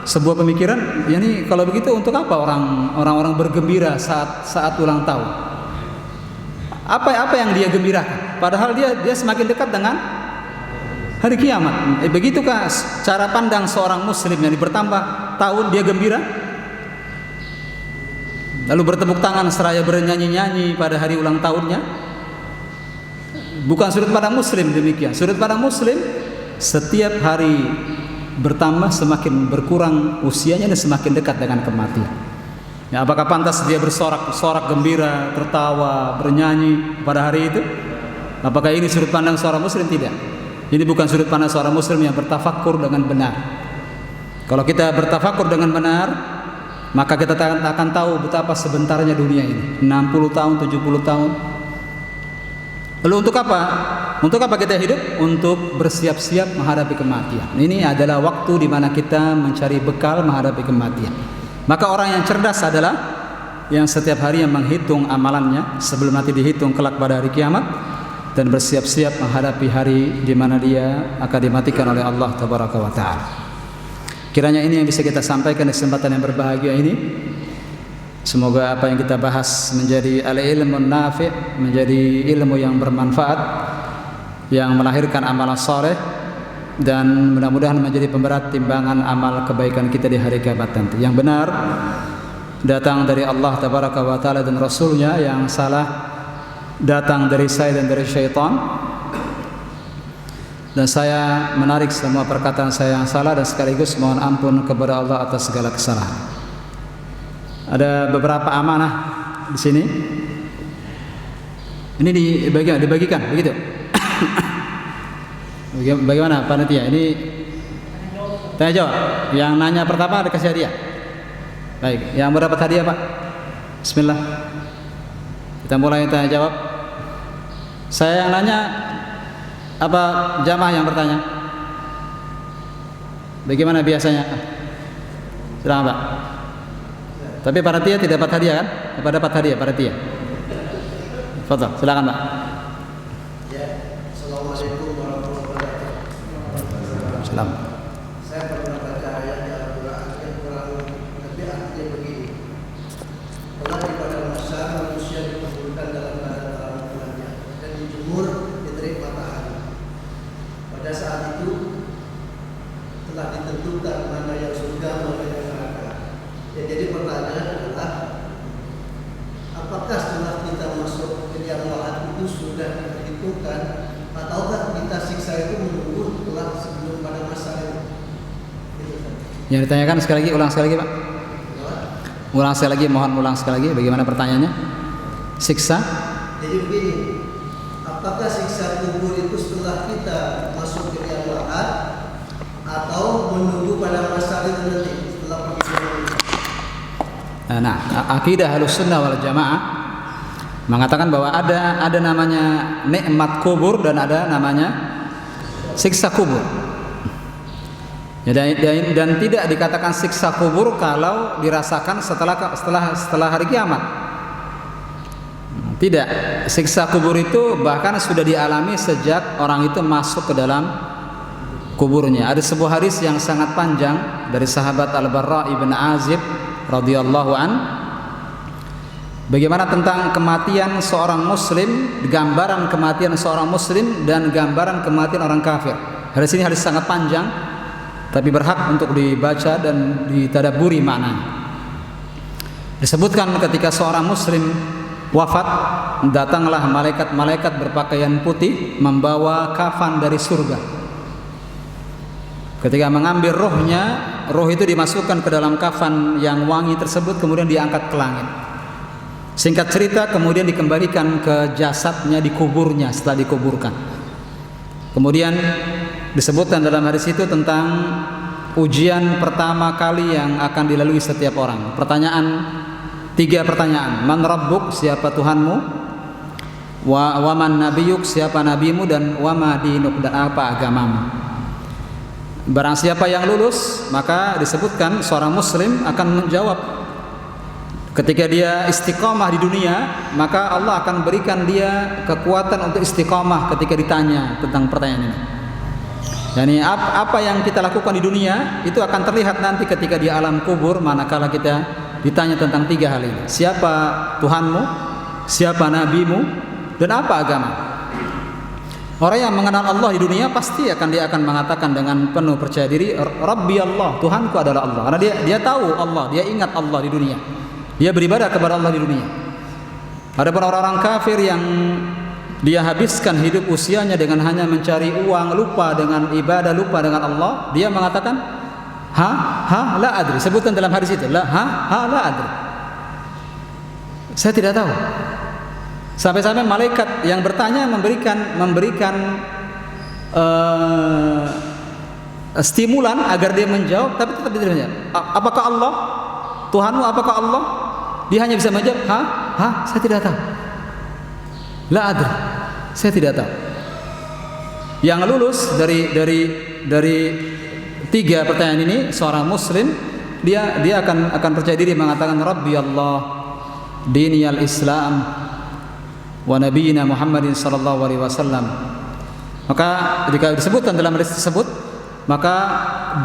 sebuah pemikiran, yani kalau begitu untuk apa orang-orang bergembira saat ulang tahun? Apa yang dia gembirakan? Padahal dia semakin dekat dengan hari kiamat. Begitukah cara pandang seorang muslim yang bertambah tahun dia gembira? Lalu bertepuk tangan seraya bernyanyi-nyanyi pada hari ulang tahunnya? Bukan sudut pandang muslim demikian. Sudut pandang muslim, setiap hari bertambah semakin berkurang usianya dan semakin dekat dengan kematian. Ya, apakah pantas dia bersorak gembira, tertawa, bernyanyi pada hari itu? Apakah ini sudut pandang seorang muslim? Tidak. Ini bukan sudut pandang seorang muslim yang bertafakur dengan benar. Kalau kita bertafakur dengan benar, maka kita akan tahu betapa sebentarnya dunia ini. 60 tahun, 70 tahun. Lalu untuk apa? Untuk apa kita hidup? Untuk bersiap-siap menghadapi kematian. Ini adalah waktu di mana kita mencari bekal menghadapi kematian. Maka orang yang cerdas adalah yang setiap hari yang menghitung amalannya sebelum nanti dihitung kelak pada hari kiamat, dan bersiap-siap menghadapi hari di mana dia akan dimatikan oleh Allah Tabaraka wa Ta'ala. Kiranya ini yang bisa kita sampaikan di kesempatan yang berbahagia ini. Semoga apa yang kita bahas menjadi al-ilmun nafi', menjadi ilmu yang bermanfaat, yang melahirkan amalan saleh, dan mudah-mudahan menjadi pemberat timbangan amal kebaikan kita di hari kiamat nanti. Yang benar datang dari Allah Tabaraka wa Ta'ala dan Rasulnya, yang salah datang dari saya dan dari syaitan. Dan saya menarik semua perkataan saya yang salah, dan sekaligus mohon ampun kepada Allah atas segala kesalahan. Ada beberapa amanah di sini. Ini dibagikan begitu. Bagaimana panitia? Ini tanya jawab. Yang nanya pertama dikasih hadiah. Baik, yang mendapat hadiah Pak. Bismillah. Kita mulai tanya jawab. Saya yang nanya, apa jamaah yang bertanya? Bagaimana biasanya? Silakan Pak. Tapi panitia tidak dapat hadiah kan? Apa dapat hadiah panitia? Fadhil, silakan Pak. Salam. Saya pernah baca ayat Al-Quran yang kurang lebih artinya begini. Telah di pada masa manusia dikumpulkan dalam badan orang tuanya dan dijemur di terik matahari. Pada saat itu telah ditentukan mana yang surga, mana yang neraka. Ya, jadi pertanyaan adalah, apakah setelah kita masuk ke yang lahat itu sudah diperhitungkan, ataukah kita siksa itu menunggu telah sebelum pada masa itu? Yang ditanyakan sekali lagi, ulang sekali lagi Pak. Ulang sekali lagi, mohon ulang sekali lagi. Bagaimana pertanyaannya? Siksa? Jadi begini, apakah siksa kubur itu setelah kita masuk ke yang lahat, atau menunggu pada masa itu nanti setelah perhitungan itu? Nah, akidah Ahlussunnah wal Jamaah mengatakan bahwa ada namanya nikmat kubur dan ada namanya siksa kubur. Ya, dan tidak dikatakan siksa kubur kalau dirasakan setelah hari kiamat. Tidak, siksa kubur itu bahkan sudah dialami sejak orang itu masuk ke dalam kuburnya. Ada sebuah hadis yang sangat panjang dari sahabat Al-Barra ibn Azib radhiyallahu an, bagaimana tentang kematian seorang muslim, gambaran kematian seorang muslim dan gambaran kematian orang kafir. Hadis ini hadis sangat panjang, tapi berhak untuk dibaca dan ditadabburi maknanya. Disebutkan ketika seorang muslim wafat, datanglah malaikat-malaikat berpakaian putih membawa kafan dari surga. Ketika mengambil rohnya, roh itu dimasukkan ke dalam kafan yang wangi tersebut, kemudian diangkat ke langit. Singkat cerita, kemudian dikembalikan ke jasadnya, dikuburnya setelah dikuburkan. Kemudian disebutkan dalam hadis itu tentang ujian pertama kali yang akan dilalui setiap orang. Pertanyaan 3 pertanyaan. Man rabbuk, siapa Tuhanmu? Wa man nabiyuk, siapa nabimu? Dan wa ma dinuk, dan apa agamamu? Barang siapa yang lulus, maka disebutkan seorang muslim akan menjawab. Ketika dia istiqamah di dunia, maka Allah akan berikan dia kekuatan untuk istiqamah ketika ditanya tentang pertanyaan ini. Yani apa yang kita lakukan di dunia itu akan terlihat nanti ketika di alam kubur, manakala kita ditanya tentang 3 hal ini. Siapa Tuhanmu, siapa nabimu, dan apa agama? Orang yang mengenal Allah di dunia pasti dia akan mengatakan dengan penuh percaya diri, Rabbi Allah, Tuhanku adalah Allah. Karena dia tahu Allah, dia ingat Allah di dunia. Dia beribadah kepada Allah di dunia. Adapun orang-orang kafir yang dia habiskan hidup usianya dengan hanya mencari uang, lupa dengan ibadah, lupa dengan Allah, dia mengatakan, la adri. Sebutkan dalam hadis itu, la adri. Saya tidak tahu. Sampai-sampai malaikat yang bertanya memberikan stimulan agar dia menjawab, tapi tetap tidak menjawab. Apakah Allah Tuhanmu? Apakah Allah? Dia hanya bisa menjawab, saya tidak tahu. La adri, saya tidak tahu. Yang lulus dari 3 pertanyaan ini, seorang muslim, dia akan percaya diri mengatakan Rabbi Allah, dini al-Islam, wa nabiyina Muhammadin sallallahu alaihi wasallam. Maka jika disebutkan dalam hadis tersebut, maka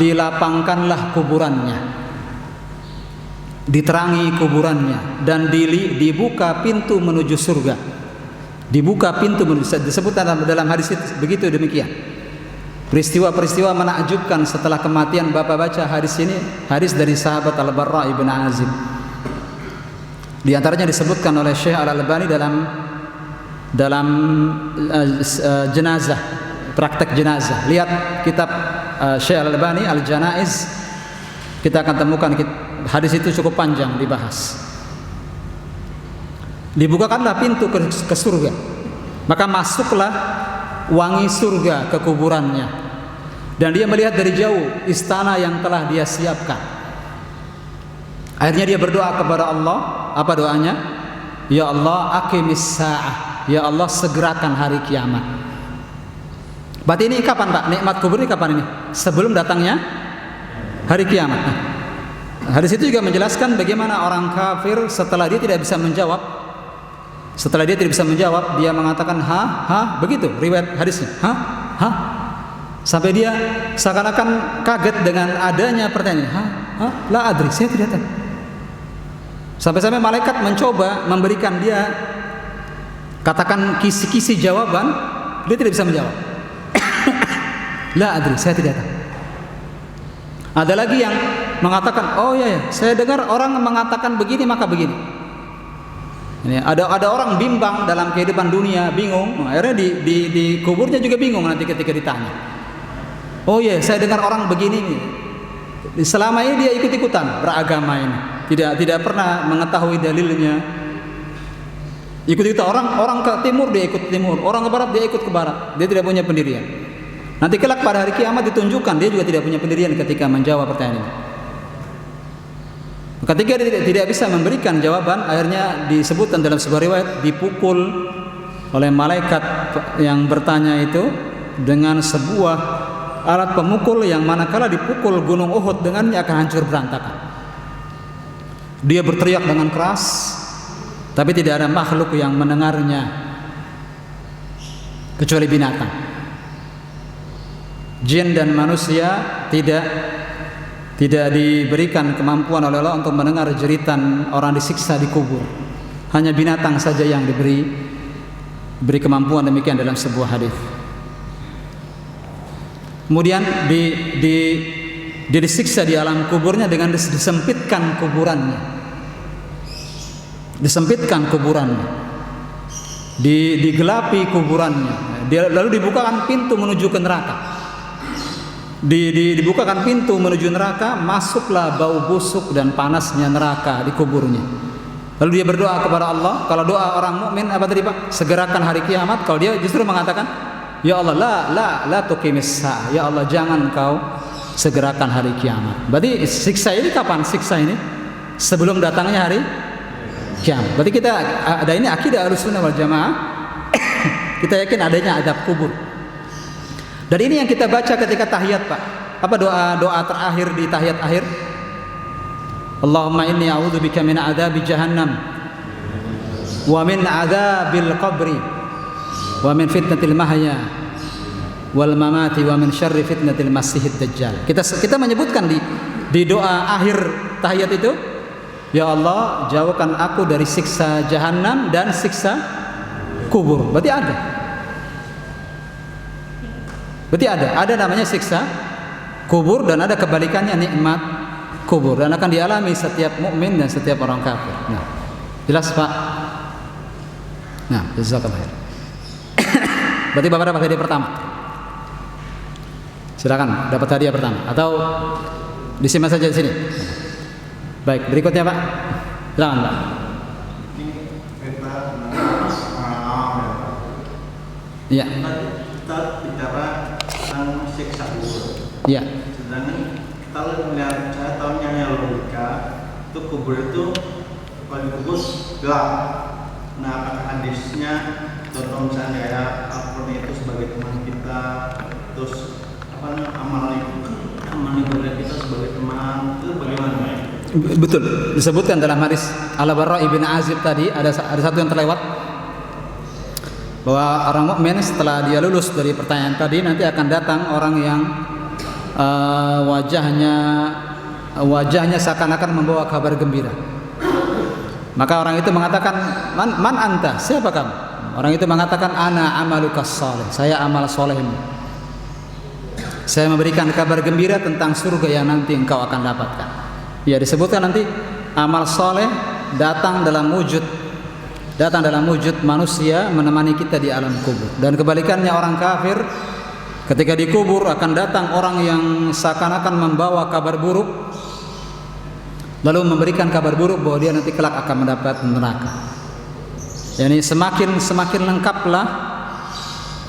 dilapangkanlah kuburannya, diterangi kuburannya, dan dibuka pintu menuju surga. Dibuka pintu menuju, disebutkan dalam hadis itu begitu demikian. Peristiwa-peristiwa menakjubkan setelah kematian. Bapak baca hadis ini, hadis dari sahabat Al-Barra ibn Azib. Di antaranya disebutkan oleh Syekh Al-Albani dalam jenazah, praktek jenazah. Lihat kitab Syekh Al-Albani Al-Janaiz, kita akan temukan hadis itu cukup panjang dibahas. Dibukakanlah pintu ke surga, maka masuklah wangi surga ke kuburannya, dan dia melihat dari jauh istana yang telah dia siapkan. Akhirnya dia berdoa kepada Allah. Apa doanya? Ya Allah, aqimis sa'ah, ya Allah segerakan hari kiamat. Berarti ini kapan Pak? Nikmat kubur ini kapan ini? Sebelum datangnya hari kiamat. Hadis itu juga menjelaskan bagaimana orang kafir setelah dia tidak bisa menjawab, dia mengatakan begitu riwayat hadisnya. Sampai dia seakan-akan kaget dengan adanya pertanyaan, la adri, saya tidak tahu. Sampai-sampai malaikat mencoba memberikan dia katakan kisi-kisi jawaban, dia tidak bisa menjawab. La adri, saya tidak tahu. Ada lagi yang mengatakan, oh ya, saya dengar orang mengatakan begini maka begini. Ini ada orang bimbang dalam kehidupan dunia, bingung. Akhirnya di kuburnya juga bingung nanti ketika ditanya. Oh ya, saya dengar orang begini. Selama ini dia ikut-ikutan beragama ini, tidak pernah mengetahui dalilnya. Ikut-ikutan orang ke timur dia ikut timur, orang ke barat dia ikut ke barat. Dia tidak punya pendirian. Nanti kelak pada hari kiamat ditunjukkan dia juga tidak punya pendirian ketika menjawab pertanyaan ini. Ketika dia tidak bisa memberikan jawaban, akhirnya disebutkan dalam sebuah riwayat dipukul oleh malaikat yang bertanya itu dengan sebuah alat pemukul yang manakala dipukul gunung Uhud dengannya akan hancur berantakan. Dia berteriak dengan keras, tapi tidak ada makhluk yang mendengarnya kecuali binatang. Jin dan manusia tidak diberikan kemampuan oleh Allah untuk mendengar jeritan orang disiksa di kubur. Hanya binatang saja yang diberi kemampuan demikian dalam sebuah hadis. Kemudian dia disiksa di alam kuburnya dengan disempitkan kuburannya. Digelapi kuburannya. Lalu dibukakan pintu menuju ke neraka. Dibukakan pintu menuju neraka, masuklah bau busuk dan panasnya neraka di kuburnya. Lalu dia berdoa kepada Allah. Kalau doa orang mukmin apa tadi Pak? Segerakan hari kiamat. Kalau dia justru mengatakan, ya Allah, la tuqimis sa'ah. Ya Allah, jangan kau segerakan hari kiamat. Berarti siksa ini kapan? Siksa ini sebelum datangnya hari kiamat. Berarti kita ada ini akidah Ahlussunnah wal Jamaah. Kita yakin adanya adab kubur. Dan ini yang kita baca ketika tahiyat, Pak. Apa doa terakhir di tahiyat akhir? Allahumma inni a'udzubika min adzabi jahannam wa min adzabil qabri wa min fitnatil mahya wal mamati wa min syarri fitnatil masihid dajjal. Kita menyebutkan di doa akhir tahiyat itu, ya Allah, jauhkan aku dari siksa jahannam dan siksa kubur. Berarti ada namanya siksa kubur, dan ada kebalikannya nikmat kubur, dan akan dialami setiap mukmin dan setiap orang kafir. Nah, jelas Pak? Nah, jazakallah khair. Berarti Bapak dapat hadiah pertama. Silakan dapat hadiah pertama, atau disimpan saja di sini. Baik, berikutnya Pak. Silakan Pak. Iya. Kita bicara tentang siksa kubur. Iya. Sedangkan kalau melihat, saya tahunya logika itu kubur itu kalau dikubur gelap. Nah, apakah hadisnya contoh misalnya kayak Al-Quran itu sebagai teman kita, terus amal ibadah kita sebagai teman, itu bagaimana? Betul, disebutkan dalam hadis Al-Bara ibn Azib tadi, ada satu yang terlewat, bahwa orang mukmin setelah dia lulus dari pertanyaan tadi, nanti akan datang orang yang wajahnya seakan-akan membawa kabar gembira. Maka orang itu mengatakan, man anta? Siapa kamu? Orang itu mengatakan, ana amalukas saleh. Saya amal solehmu. Saya memberikan kabar gembira tentang surga yang nanti engkau akan dapatkan. Ya, disebutkan nanti amal soleh datang dalam wujud manusia menemani kita di alam kubur. Dan kebalikannya orang kafir, ketika dikubur akan datang orang yang seakan-akan membawa kabar buruk, lalu memberikan kabar buruk bahwa dia nanti kelak akan mendapat neraka. Yani semakin lengkaplah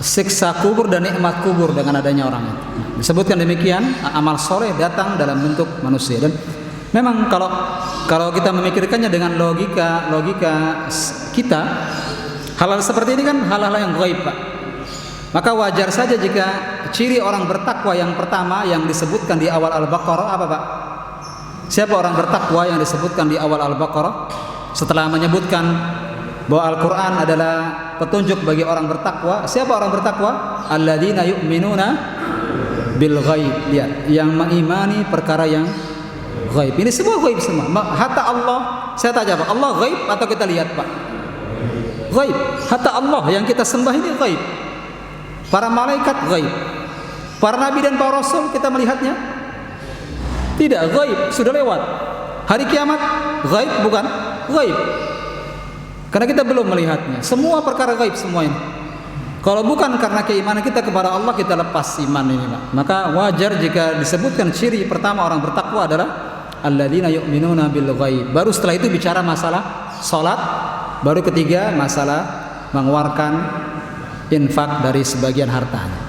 siksa kubur dan nikmat kubur dengan adanya orang itu. Disebutkan demikian, amal soleh datang dalam bentuk manusia. Dan memang kalau kita memikirkannya dengan logika kita, hal-hal seperti ini kan hal-hal yang gaib, Pak. Maka wajar saja jika ciri orang bertakwa yang pertama yang disebutkan di awal Al-Baqarah apa, Pak? Siapa orang bertakwa yang disebutkan di awal Al-Baqarah setelah menyebutkan bahwa Al-Quran adalah petunjuk bagi orang bertakwa? Siapa orang bertakwa? Alladzina yu'minuna bil ghaib. Lihat, yang mengimani perkara yang gaib. Ini semua gaib semua. Hatta Allah, saya tanya Pak, Allah gaib atau kita lihat, Pak? Gaib. Hatta Allah yang kita sembah ini gaib. Para malaikat gaib. Para nabi dan para rasul kita melihatnya? Tidak, gaib, sudah lewat. Hari kiamat gaib bukan? Gaib. Karena kita belum melihatnya. Semua perkara gaib semua ini. Kalau bukan karena keimanan kita kepada Allah, kita lepas iman ini, Pak. Maka wajar jika disebutkan ciri pertama orang bertakwa adalah alladzina yu'minuna bil ghaib. Baru setelah itu bicara masalah salat, baru ketiga masalah mengeluarkan infak dari sebagian hartanya.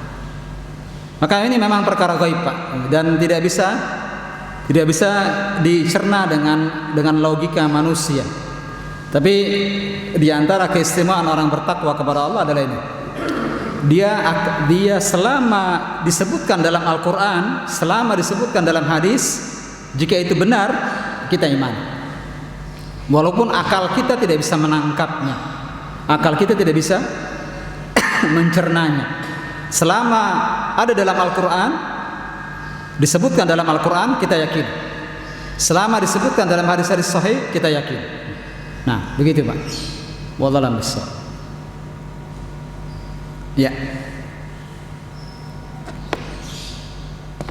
Maka ini memang perkara gaib, Pak, dan tidak bisa dicerna dengan logika manusia. Tapi di antara keistimewaan orang bertakwa kepada Allah adalah ini. Dia selama disebutkan dalam Al-Quran, selama disebutkan dalam hadis, jika itu benar, kita iman. Walaupun akal kita tidak bisa menangkapnya, akal kita tidak bisa mencernanya. Selama ada dalam Al-Quran, disebutkan dalam Al-Quran, kita yakin. Selama disebutkan dalam hadis-hadis sahih, kita yakin. Nah, begitu Pak. Wallahu a'lam bishawab. Ya.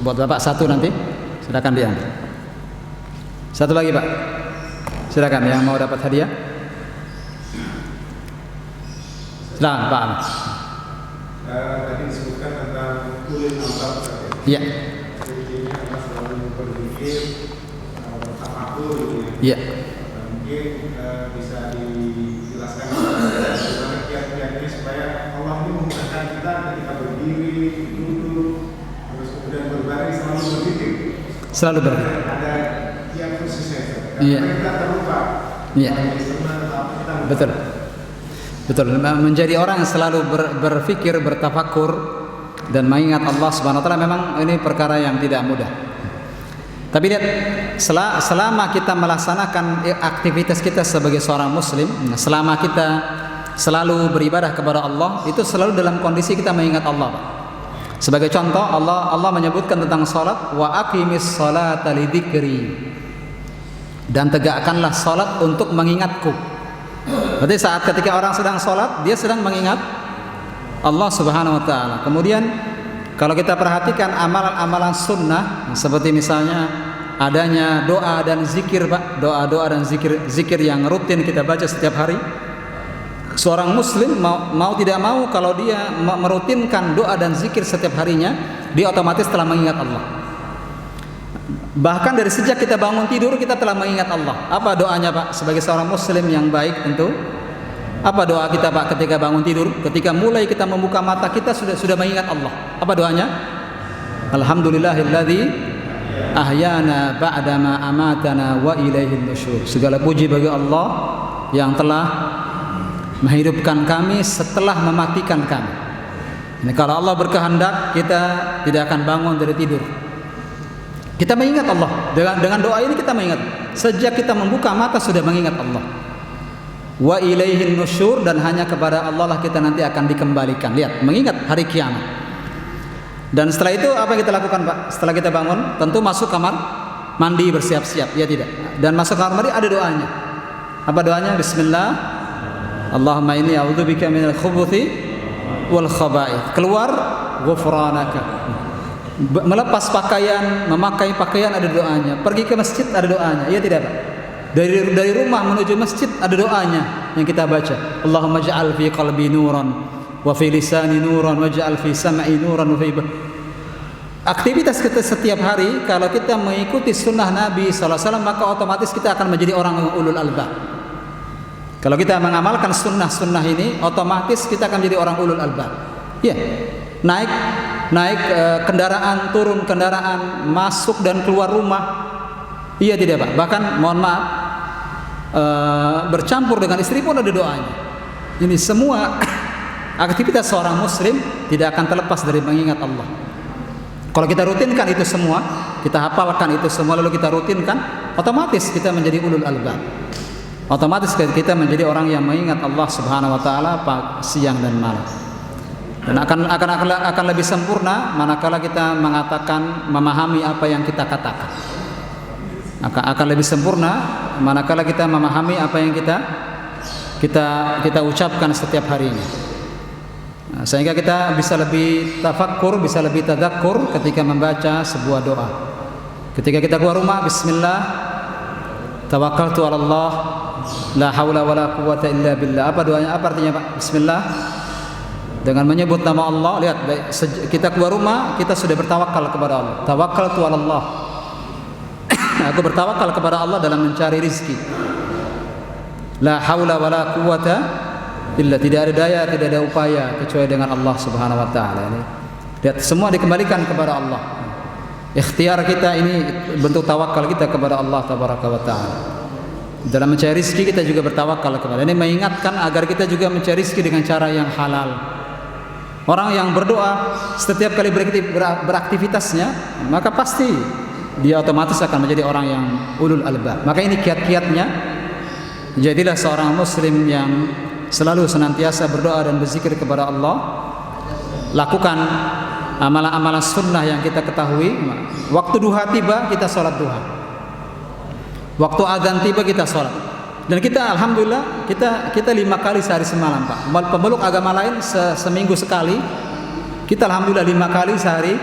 Buat Bapak satu nanti, silakan diambil. Satu lagi Pak. Silakan yang mau dapat hadiah. Silakan Pak. Tadi disebutkan tentang ulil albab. Iya. Ini adalah selalu berpikir bertafakur. Iya. Mungkin bisa dijelaskan bagaimana kiat-kiatnya supaya Allah ini memudahkan kita ketika berdiri, duduk, terus kemudian berbaring selalu berpikir. Selalu berpikir. Ada kiat khususnya. Iya. Kita terlupa. Iya. Betul. Betul. Menjadi orang yang selalu berpikir, bertafakur dan mengingat Allah Subhanahu wa taala memang ini perkara yang tidak mudah. Tapi lihat, selama kita melaksanakan aktivitas kita sebagai seorang muslim, selama kita selalu beribadah kepada Allah, itu selalu dalam kondisi kita mengingat Allah, Pak. Sebagai contoh, Allah menyebutkan tentang salat, wa aqimis salata lidzikri, dan tegakkanlah salat untuk mengingatku. Berarti saat ketika orang sedang salat, dia sedang mengingat Allah Subhanahu wa taala. Kemudian kalau kita perhatikan amalan-amalan sunnah, seperti misalnya adanya doa dan zikir, Pak, doa-doa dan zikir yang rutin kita baca setiap hari. Seorang muslim mau tidak mau, kalau dia merutinkan doa dan zikir setiap harinya, dia otomatis telah mengingat Allah. Bahkan dari sejak kita bangun tidur, kita telah mengingat Allah. Apa doanya, Pak, sebagai seorang muslim yang baik tentu? Apa doa kita, Pak, ketika bangun tidur? Ketika mulai kita membuka mata, kita sudah mengingat Allah. Apa doanya? Alhamdulillahilladzi ahyana ba'dama amatana wa ilaihin nusyur. Segala puji bagi Allah yang telah menghidupkan kami setelah mematikan kami. Ini kalau Allah berkehendak, kita tidak akan bangun dari tidur. Kita mengingat Allah. Dengan doa ini kita mengingat. Sejak kita membuka mata sudah mengingat Allah. Wa ilaihin nusyur, dan hanya kepada Allah lah kita nanti akan dikembalikan. Lihat, mengingat hari kiamat. Dan setelah itu apa yang kita lakukan, Pak? Setelah kita bangun, tentu masuk kamar mandi, bersiap-siap, ya tidak? Dan masuk kamar mandi ada doanya. Apa doanya? Bismillah, Allahumma inni a'udzubika minal khubuthi wal khaba'ith. Keluar, ghufranaka. Melepas pakaian, memakai pakaian ada doanya. Pergi ke masjid ada doanya, iya tidak, Pak? Dari rumah menuju masjid ada doanya yang kita baca. Allahumma ja'al fi qalbi nuran wa fi lisani nuran wa ja'al fi sam'i nuran wa fi. Aktivitas kita setiap hari, kalau kita mengikuti sunnah Nabi SAW, maka otomatis kita akan menjadi orang yang ulul albab. Kalau kita mengamalkan sunnah-sunnah ini, otomatis kita akan menjadi orang ulul albab. Ya, naik kendaraan, turun kendaraan, masuk dan keluar rumah. Iya tidak, Pak? Bahkan mohon maaf, bercampur dengan istri pun ada doanya. Ini semua aktivitas seorang muslim tidak akan terlepas dari mengingat Allah. Kalau kita rutinkan itu semua, kita hafalkan itu semua, lalu kita rutinkan, otomatis kita menjadi ulul albab. Otomatis kita menjadi orang yang mengingat Allah Subhanahu wa taala siang dan malam. Dan akan lebih sempurna manakala kita mengatakan, memahami apa yang kita katakan. Akan lebih sempurna manakala kita memahami apa yang kita ucapkan setiap harinya. Sehingga kita bisa lebih tafakkur, bisa lebih tadakkur ketika membaca sebuah doa. Ketika kita keluar rumah, bismillah, tawakkaltu 'ala Allah, la haula wala quwwata illa billah. Apa doanya? Apa artinya, Pak? Bismillah, dengan menyebut nama Allah. Lihat, kita keluar rumah, kita sudah bertawakal kepada Allah. Tawakkaltu 'ala Allah. Aku bertawakal kepada Allah dalam mencari rizki. La haula wala quwwata illa, tidak ada daya, tidak ada upaya kecuali dengan Allah Subhanahu wa taala. Lihat, semua dikembalikan kepada Allah. Ikhtiar kita ini bentuk tawakal kita kepada Allah tabaraka wa taala. Dalam mencari rizki kita juga bertawakal kepada. Ini mengingatkan agar kita juga mencari rizki dengan cara yang halal. Orang yang berdoa setiap kali beraktivitasnya, maka pasti dia otomatis akan menjadi orang yang ulul albab. Maka ini kiat-kiatnya, jadilah seorang muslim yang selalu senantiasa berdoa dan berzikir kepada Allah. Lakukan amalan-amalan sunnah yang kita ketahui. Waktu duha tiba, kita sholat duha. Waktu azan tiba, kita sholat. Dan kita alhamdulillah kita 5 kali sehari semalam, Pak. Pemeluk agama lain seminggu sekali. Kita alhamdulillah 5 kali sehari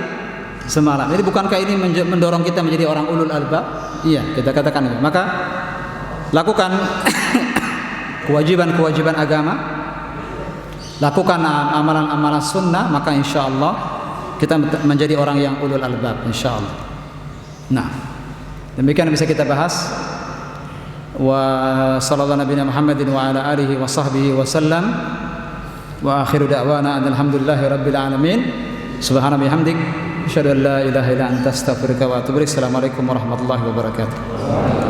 semalam. Jadi bukankah ini mendorong kita menjadi orang ulul albab? Iya, kita katakan itu. Maka lakukan kewajiban-kewajiban agama, lakukan amalan-amalan sunnah, maka insya Allah kita menjadi orang yang ulul albab, insya Allah. Nah, demikian bisa kita bahas. Wa sallallahu nabiyana Muhammadin wa ala alihi wa sahbihi wa sallam. Wa akhiru da'wana alhamdulillahi rabbil alamin. Subhana bihamdik, asyhadu an la ilaha illa anta astaghfiruka wa atubu ilaik. Assalamualaikum warahmatullahi wabarakatuh.